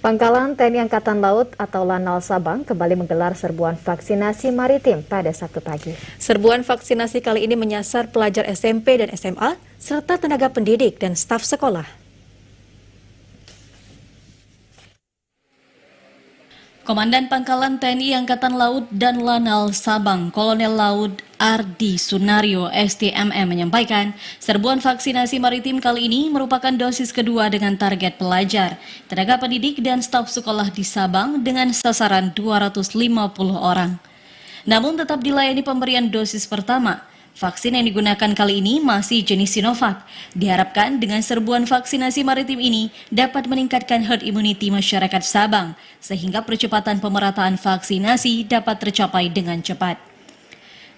Pangkalan TNI Angkatan Laut atau Lanal Sabang kembali menggelar serbuan vaksinasi maritim pada Sabtu pagi. Serbuan vaksinasi kali ini menyasar pelajar SMP dan SMA, serta tenaga pendidik dan staf sekolah. Komandan Pangkalan TNI Angkatan Laut dan Lanal Sabang, Kolonel Laut Ardi Sunario, STMM menyampaikan, serbuan vaksinasi maritim kali ini merupakan dosis kedua dengan target pelajar, tenaga pendidik dan staf sekolah di Sabang dengan sasaran 250 orang. Namun tetap dilayani pemberian dosis pertama. Vaksin yang digunakan kali ini masih jenis Sinovac. Diharapkan dengan serbuan vaksinasi maritim ini dapat meningkatkan herd immunity masyarakat Sabang, sehingga percepatan pemerataan vaksinasi dapat tercapai dengan cepat.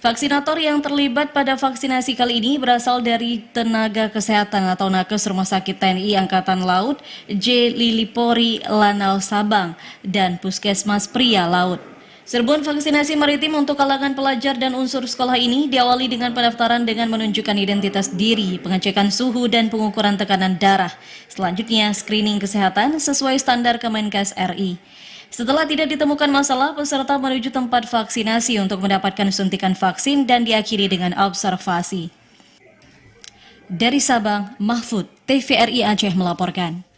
Vaksinator yang terlibat pada vaksinasi kali ini berasal dari tenaga kesehatan atau nakes Rumah Sakit TNI Angkatan Laut J. Lilipori Lanal Sabang dan Puskesmas Pria Laut. Serbuan vaksinasi maritim untuk kalangan pelajar dan unsur sekolah ini diawali dengan pendaftaran dengan menunjukkan identitas diri, pengecekan suhu dan pengukuran tekanan darah. Selanjutnya, screening kesehatan sesuai standar Kemenkes RI. Setelah tidak ditemukan masalah, peserta menuju tempat vaksinasi untuk mendapatkan suntikan vaksin dan diakhiri dengan observasi. Dari Sabang, Mahfud, TVRI Aceh melaporkan.